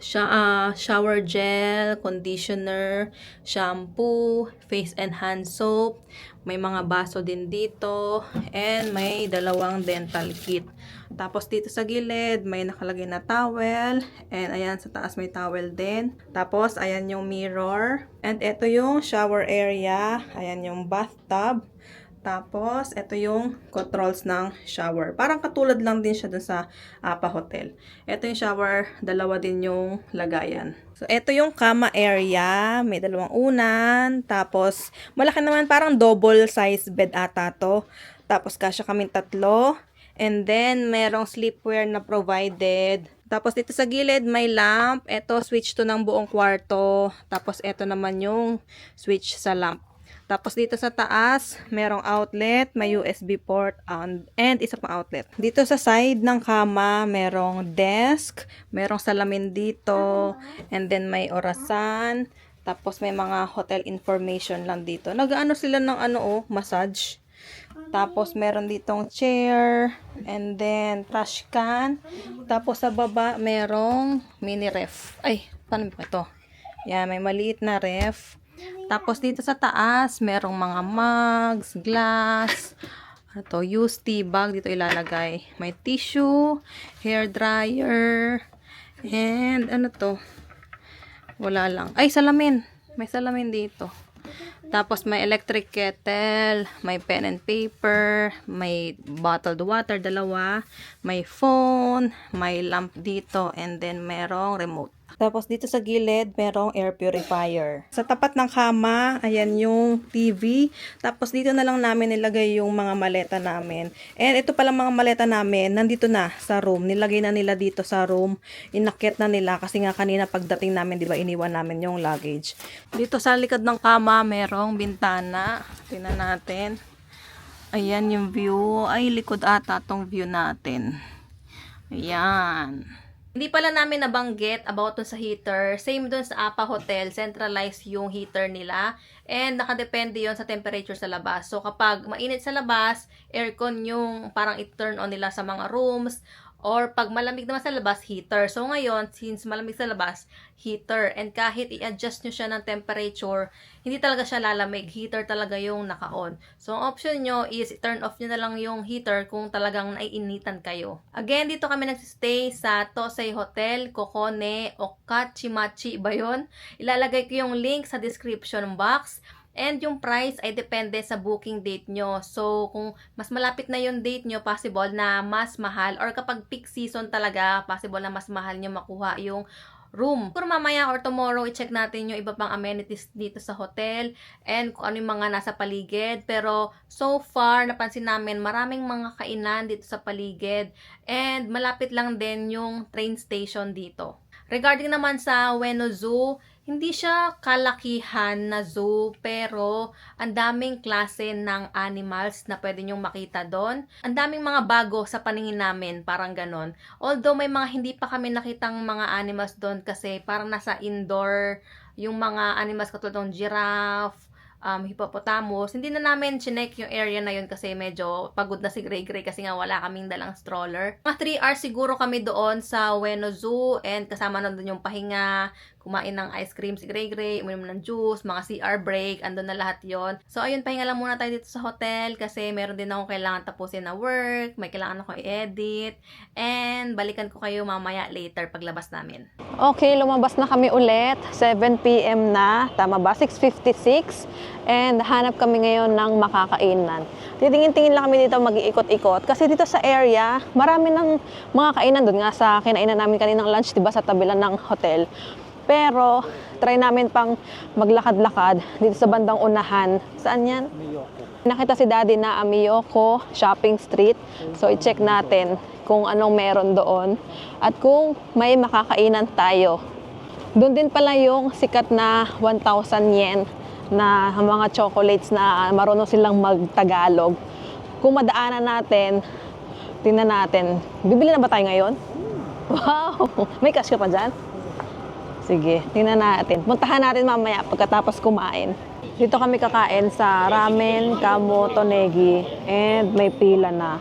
shower gel, conditioner, shampoo, face and hand soap. May mga baso din dito. And may 2 dental kit. Tapos, dito sa gilid, may nakalagay na towel. And, ayan, sa taas may towel din. Tapos, ayan yung mirror. And, ito yung shower area. Ayan yung bathtub. Tapos, ito yung controls ng shower. Parang katulad lang din siya dun sa hotel. Ito yung shower, 2 din yung lagayan. So, ito yung kama area. May 2 unan. Tapos, malaki naman, parang double size bed ata to. Tapos, kasya kaming 3. And then, merong sleepwear na provided. Tapos, dito sa gilid, may lamp. Ito, switch to ng buong kwarto. Tapos, ito naman yung switch sa lamp. Tapos dito sa taas, merong outlet, may USB port, and isa pang outlet. Dito sa side ng kama, merong desk, merong salamin dito, and then may orasan. Tapos may mga hotel information lang dito. Nag-ano sila ng massage. Tapos meron ditong chair, and then trash can. Tapos sa baba, merong mini ref. Ay, paano ba ito? Yan, may maliit na ref. Tapos dito sa taas, merong mga mugs, glass, used tea bag, dito ilalagay. May tissue, hair dryer, and wala lang. Ay, salamin. May salamin dito. Tapos may electric kettle, may pen and paper, may bottled water, 2, may phone, may lamp dito, and then merong remote. Tapos dito sa gilid, merong air purifier. Sa tapat ng kama, ayan yung TV. Tapos dito na lang namin nilagay yung mga maleta namin. And ito palang mga maleta namin, nandito na sa room. Nilagay na nila dito sa room. Inakyat na nila kasi nga kanina pagdating namin, di ba, iniwan namin yung luggage. Dito sa likod ng kama, merong bintana. Tingnan natin. Ayan yung view. Ay, likod ata tong view natin. Ayan. Hindi pala namin nabanggit about dun sa heater. Same dun sa APA Hotel, centralized yung heater nila. And nakadepende yon sa temperature sa labas. So kapag mainit sa labas, aircon yung parang i-turn on nila sa mga rooms. Or pag malamig naman sa labas, heater. So ngayon, since malamig sa labas, heater. And kahit i-adjust nyo siya ng temperature, hindi talaga siya lalamig. Heater talaga yung naka-on. So ang option nyo is turn off nyo na lang yung heater kung talagang naiinitan kayo. Again, dito kami nagsistay sa Tosei Hotel, Kokone, Okachimachi ba yun? Ilalagay ko yung link sa description box. And yung price ay depende sa booking date nyo. So, kung mas malapit na yung date nyo, possible na mas mahal. Or kapag peak season talaga, possible na mas mahal nyo makuha yung room. Kung mamaya or tomorrow, i-check natin yung iba pang amenities dito sa hotel. And kung ano yung mga nasa paligid. Pero, so far, napansin namin maraming mga kainan dito sa paligid. And malapit lang din yung train station dito. Regarding naman sa Ueno Zoo, hindi siya kalakihan na zoo, pero ang daming klase ng animals na pwede nyong makita doon. Ang daming mga bago sa paningin namin, parang ganon. Although may mga hindi pa kami nakitang mga animals doon kasi parang nasa indoor yung mga animals katulad ng giraffe, hippopotamus. Hindi na namin chinek yung area na yun kasi medyo pagod na si Gray Gray kasi nga wala kaming dalang stroller. Mga 3 hours siguro kami doon sa Ueno Zoo and kasama na doon yung pahinga, kumain ng ice cream si Gray Gray, uminom ng juice, mga CR break, andun na lahat yon. So ayun, pahinga lang muna tayo dito sa hotel kasi meron din akong kailangan tapusin na work, may kailangan ako i-edit, and balikan ko kayo mamaya later paglabas namin. Okay, lumabas na kami ulit. 7 p.m. na. Tama ba? 6:56. And hanap kami ngayon ng makakainan. Titingin-tingin lang kami dito, mag-iikot-ikot. Kasi dito sa area, marami ng mga kainan doon. Nga sa kinainan namin kaninang lunch, diba, sa tabilan ng hotel. Pero, try namin pang maglakad-lakad dito sa bandang unahan. Saan yan? Nakita si Daddy na Amiyoko Shopping Street. So, i-check natin kung anong meron doon. At kung may makakainan tayo. Doon din pala yung sikat na 1,000 yen na mga chocolates na marunong silang mag-Tagalog. Kung madaanan natin, tingnan natin. Bibili na ba tayo ngayon? Wow! May cash ka pa dyan? Sige, tingnan natin. Puntahan natin mamaya pagkatapos kumain. Dito kami kakain sa Ramen Kamoto Negi and may pila na.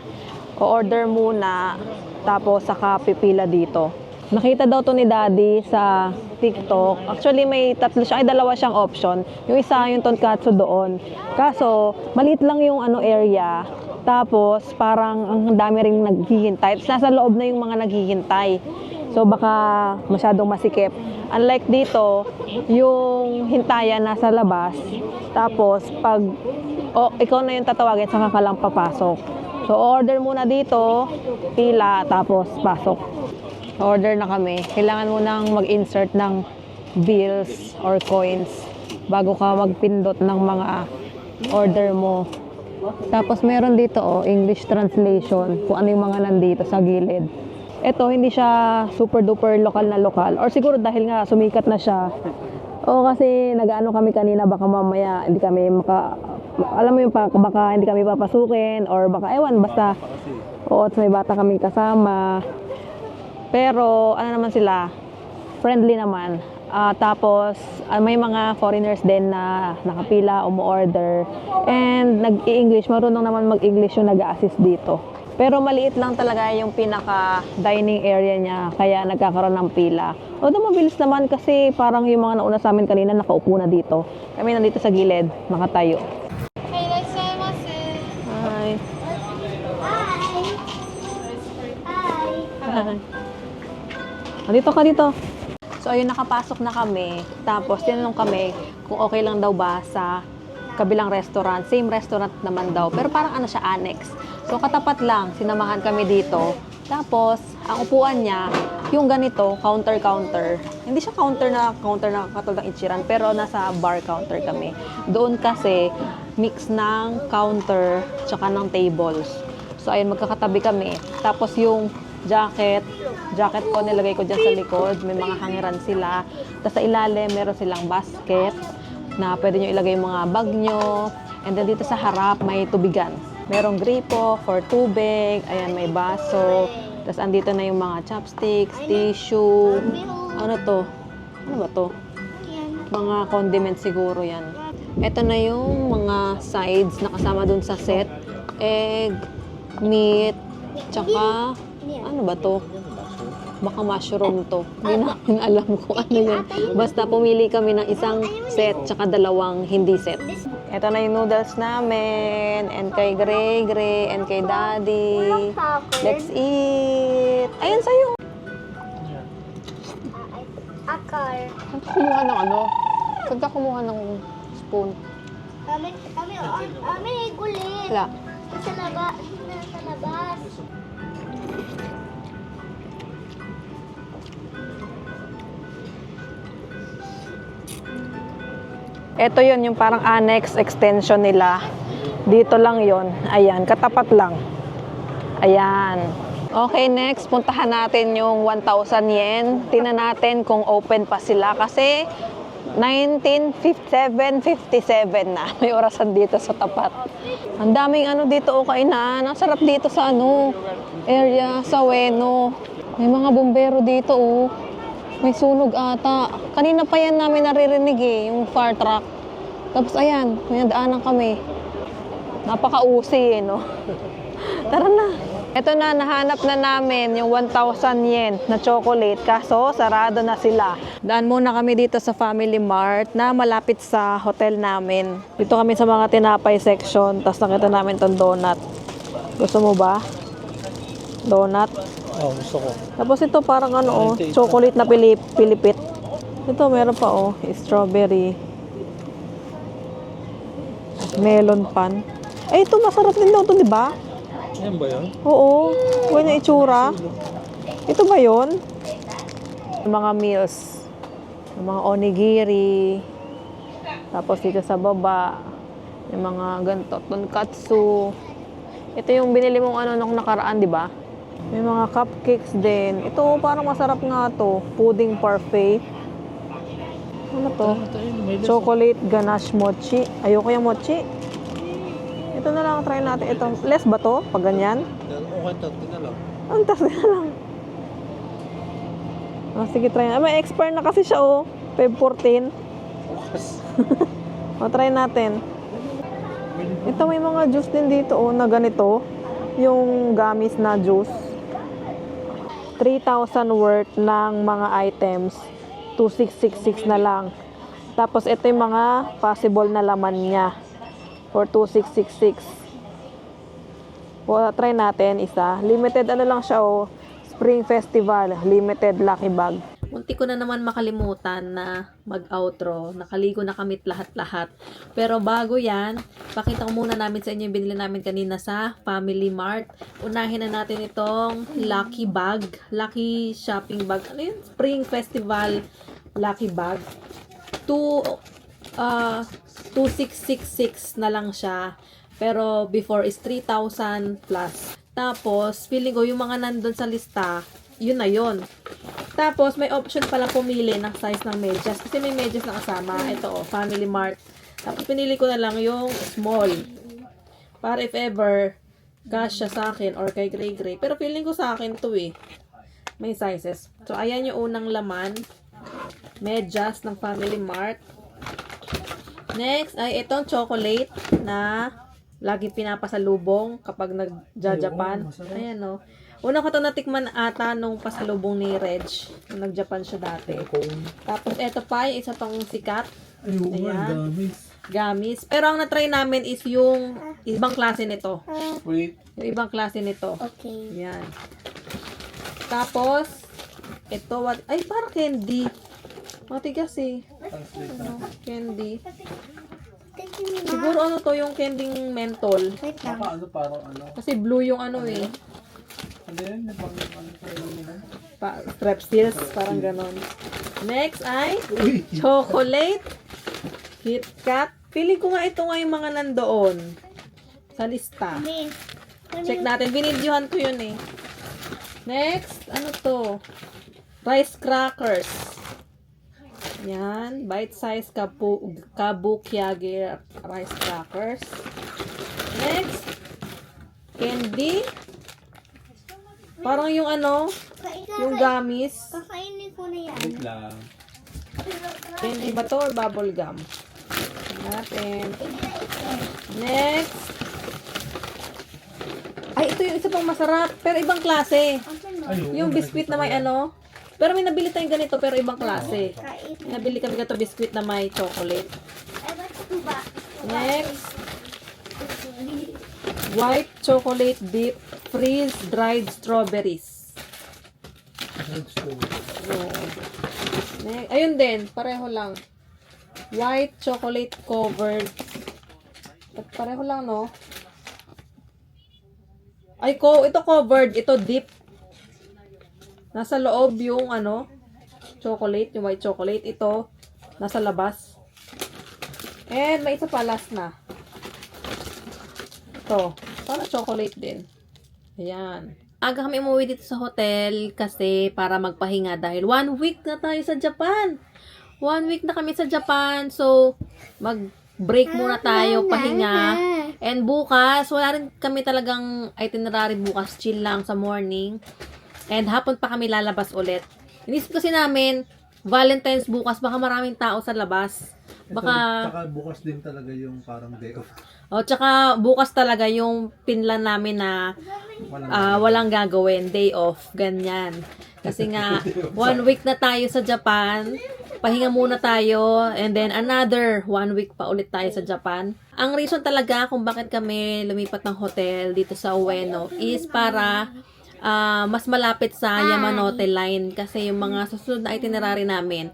O-order muna, tapos saka pipila dito. Nakita daw to ni Daddy sa TikTok. Actually, may dalawa siyang option. Yung isa, yung tonkatsu doon. Kaso, maliit lang yung area. Tapos, parang ang dami ring naghihintay. Tapos, nasa loob na yung mga naghihintay. So, baka masyadong masikip. Unlike dito, yung hintayan nasa labas. Tapos, pag ikaw na yung tatawagin, saka ka lang papasok. So, order muna dito, pila, tapos pasok. Order na kami. Kailangan mo nang mag-insert ng bills or coins bago ka magpindot ng mga order mo. Tapos meron dito English translation kung ano yung mga nandito sa gilid. Ito, hindi siya super duper lokal na lokal. Or siguro dahil nga sumikat na siya. O kasi nag-ano kami kanina, baka mamaya hindi kami alam mo yung baka hindi kami papasukin or baka basta may bata kaming kasama. Pero, naman sila, friendly naman. Tapos, may mga foreigners din na nakapila, umu-order. And, nag-i-English, marunong naman mag-English yung nag-a-assist dito. Pero, maliit lang talaga yung pinaka-dining area niya, kaya nagkakaroon ng pila. Although, mabilis naman kasi parang yung mga nauna sa amin kanina, nakaupo na dito. Kami nandito sa gilid, nakatayo. Hi. Hi. Dito ka dito. So, ayun, nakapasok na kami. Tapos, tinanong kami kung okay lang daw ba sa kabilang restaurant. Same restaurant naman daw. Pero parang siya, annex. So, katapat lang. Sinamahan kami dito. Tapos, ang upuan niya, yung ganito, counter-counter. Hindi siya counter na katulad ng Ichiran, pero nasa bar counter kami. Doon kasi, mix ng counter tsaka ng tables. So, ayun, magkakatabi kami. Tapos, yung jacket ko, nilagay ko dyan sa likod. May mga hangeran sila. Tapos sa ilalim, meron silang basket na pwede nyo ilagay yung mga bag nyo. And then dito sa harap, may tubigan. Merong gripo for tubig. Ayan, may baso. Tapos andito na yung mga chopsticks, tissue. Ano to? Ano ba to? Mga condiments siguro yan. Ito na yung mga sides na kasama dun sa set. Egg, meat, tsaka ano ba to? Baka mushroom to. Hindi namin alam kung ano yun. Basta pumili kami ng isang set tsaka dalawang hindi set. Ito na yung noodles namin. And kay Gray Gray and kay Daddy. Let's eat! Ayun sa'yo! Akar. Saan ka kumuha ng Saan ka kumuha ng spoon? Kami gulit. Wala. Sa labas. Ito yun, yung parang annex extension nila. Dito lang yon. Ayan, katapat lang. Ayan. Okay, next, puntahan natin yung 1,000 yen. Tingnan natin kung open pa sila kasi 19:57 na. May orasan dito sa tapat. Ang daming dito kainan. Ang sarap dito sa area sa Ueno. May mga bumbero dito May sunog ata. Kanina pa yan namin naririnig yung fire truck. Tapos ayan, may daanan kami. Napaka-usi no? Tara na. Ito na, nahanap na namin yung 1,000 yen na chocolate. Kaso, sarado na sila. Daan muna kami dito sa Family Mart na malapit sa hotel namin. Dito kami sa mga tinapay section. Tapos nakita namin tong donut. Gusto mo ba? Donut. Oo, gusto ko. Tapos ito parang ano, chocolate na pilipit. Ito meron pa strawberry. Melon pan. Eh, ito masarap din daw to, di ba? Yan ba yan? Oo. Ganyan itsura. Ito ba yun? Yung mga meals. Yung mga onigiri. Tapos dito sa baba, yung mga ganito, tonkatsu. Ito yung binili mong ano nung nakaraan, di ba? May mga cupcakes din. Ito parang masarap nga to. Pudding parfait. Ano to? Chocolate ganache mochi. Ayoko yung mochi. Ito na lang, try natin. Ito, less ba to? Pag ganyan? Okay, 30 na lang. Ang tas na lang. Oh, sige, try na. May expire na kasi siya, Feb 14. Try natin. Ito, may mga juice din dito, na ganito. Yung gamis na juice. 3,000 worth ng mga items. 2,666 na lang. Tapos, ito yung mga possible na laman niya. For 2,666. Try natin isa. Limited ano lang siya, Spring Festival. Limited lucky bag. Munti ko na naman makalimutan na mag-outro. Nakaligo na kami lahat-lahat. Pero bago yan, pakita ko muna namin sa inyo yung binili namin kanina sa Family Mart. Unahin na natin itong lucky bag. Lucky shopping bag. Ano yun? Spring Festival lucky bag. 2,666 na lang siya. Pero before is 3,000 plus. Tapos, feeling ko yung mga nandun sa lista, yun na yun. Tapos, may option pala pumili ng size ng medyas. Kasi may medyas na kasama. Ito, Family Mart. Tapos, pinili ko na lang yung small. Para if ever, kasya sa akin or kay Gray Gray. Pero feeling ko sa akin to May sizes. So, ayan yung unang laman. Medyas ng Family Mart. Next ay itong chocolate na lagi pinapasalubong kapag nag-Japan. Ayan Una ko ito natikman ata nung pasalubong ni Reg. Nung nag-Japan siya dati. Tapos ito pa, yung isa pang sikat. Ayan. Gamis. Pero ang na-try namin is yung ibang klase nito. Wait. Yung ibang klase nito. Okay. Ayan. Tapos, ito, ay parang candy. Matigas candy. Siguro to yung candying mentol. Wait lang. Ano, parang ano? Kasi blue yung Ano yan? Strepsils, parang ganon. Next ay chocolate Kit Kat. Feeling ko nga ito nga yung mga nandoon sa lista. Check natin. Binidyohan ko yun Next, ano to? Rice crackers. Yan. Bite-size kabukyagi rice crackers. Next, candy. Parang yung yung gamis. Kakainin ko na yan. Wait lang. Candy ba to or bubble gum? Natin. Next. Ay, ito yung isa pang masarap. Pero ibang klase. Yung biscuit na may Pero may nabili tayong ganito pero ibang klase. Nabili kami ganito biscuit na may chocolate. Next. White chocolate dip freeze-dried strawberries. Ayun din, pareho lang. White chocolate covered. Pareho lang, Ay, ito covered, ito dip. Nasa loob yung chocolate, yung white chocolate. Ito, nasa labas. And may isa pa, last na. Ito, para chocolate din. Ayan. Aga kami umuwi dito sa hotel kasi para magpahinga dahil 1 week na tayo sa Japan. 1 week na kami sa Japan. So, mag-break muna tayo, pahinga. And bukas, wala rin kami talagang itinerary bukas. Chill lang sa morning. And hapon pa kami lalabas ulit. Inisip kasi namin, Valentine's bukas, baka maraming tao sa labas. Baka, Saka bukas din talaga yung parang day off. tsaka bukas talaga yung pinlan namin na walang gagawin, day off, ganyan. Kasi nga, 1 week na tayo sa Japan, pahinga muna tayo, and then another 1 week pa ulit tayo sa Japan. Ang reason talaga kung bakit kami lumipat ng hotel dito sa Ueno is para mas malapit sa Yamanote Line kasi yung mga susunod na itinerary namin,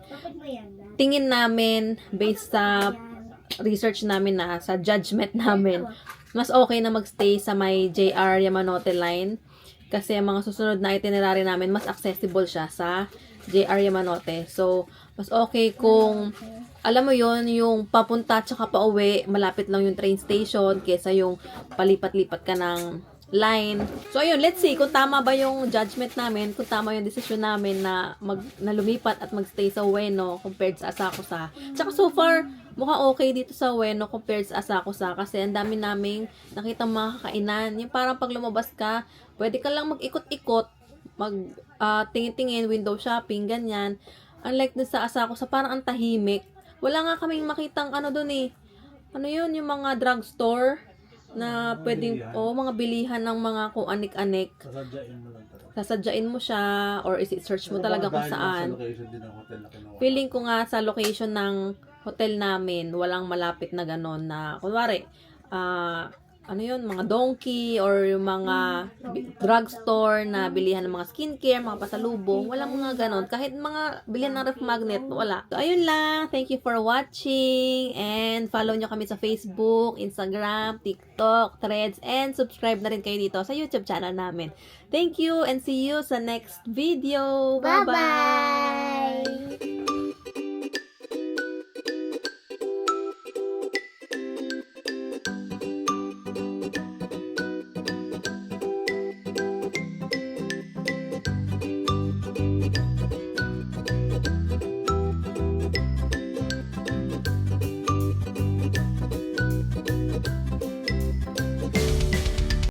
tingin namin based sa research namin na sa judgment namin, mas okay na magstay sa may JR Yamanote Line kasi ang mga susunod na itinerary namin mas accessible siya sa JR Yamanote. So, mas okay kung alam mo yon yung papunta tsaka pauwi, malapit lang yung train station kesa yung palipat-lipat ka ng line. So, ayun, let's see kung tama ba yung judgment namin, kung tama yung decision namin na lumipat at magstay sa Ueno compared sa Asakusa. Tsaka so far, mukhang okay dito sa Ueno compared sa Asakusa kasi ang dami naming nakitang mga kakainan. Yung parang pag lumabas ka, pwede ka lang mag-ikot-ikot, tingin-tingin, window shopping, ganyan. Unlike dun sa Asakusa, parang ang tahimik. Wala nga kaming makitang dun eh. Ano yun, yung mga drugstore na pwedeng, mga bilihan ng mga kung anik-anik. Sasadyain mo lang talaga. Sasadyain mo siya or search mo talaga kung saan. Sa location din ng hotel na kinuha. Feeling ko nga sa location ng hotel namin, walang malapit na ganon na, kunwari, mga donkey or yung mga drugstore na bilihan ng mga skincare, mga pasalubong, walang mga ganon. Kahit mga bilihan ng ref magnet, wala. So, ayun lang. Thank you for watching and follow nyo kami sa Facebook, Instagram, TikTok, Threads, and subscribe na rin kayo dito sa YouTube channel namin. Thank you and see you sa next video. Bye-bye!